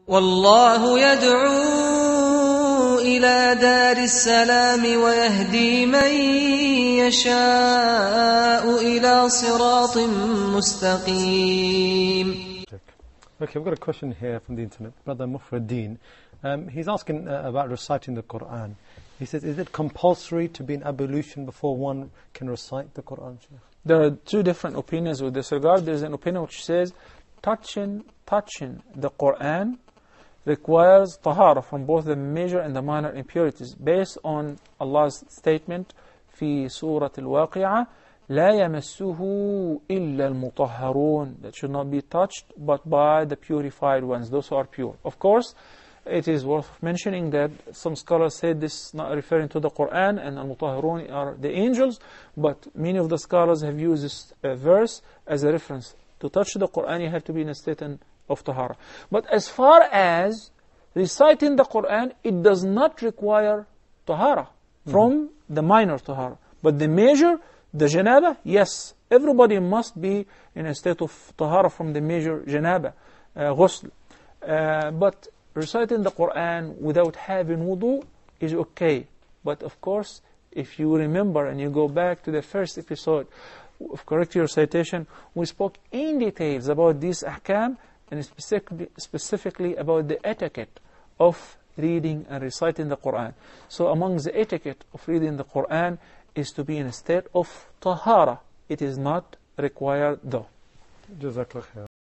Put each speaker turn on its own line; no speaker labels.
والله يدعو إلى دار السلام ويهدي من يشاء إلى صراط مستقيم.
Okay, we've got a question here from the internet. Brother Mufraddin, he's asking about reciting the Qur'an. He says, is it compulsory to be in ablution before one can recite the Qur'an, Shaykh?
There are two different opinions with this regard. There is an opinion which says touching the Qur'an requires tahara from both the major and the minor impurities, based on Allah's statement في سورة الواقعة لا يمسه إلا المطهرون, that should not be touched but by the purified ones, those who are pure. Of course, it is worth mentioning that some scholars say this is not referring to the Qur'an, and al-mutahharun are the angels, but many of the scholars have used this verse as a reference. To touch the Qur'an, you have to be in a state of tahara. But as far as reciting the Qur'an, it does not require tahara from the minor tahara. But the major, the janaba, yes, everybody must be in a state of tahara from the major janaba, ghusl. But reciting the Qur'an without having wudu is okay. But of course, if you remember and you go back to the first episode of Correct Your Citation, we spoke in details about these ahkam, and specifically about the etiquette of reading and reciting the Qur'an. So amongst the etiquette of reading the Qur'an is to be in a state of tahara. It is not required though.
Jazakallah khair.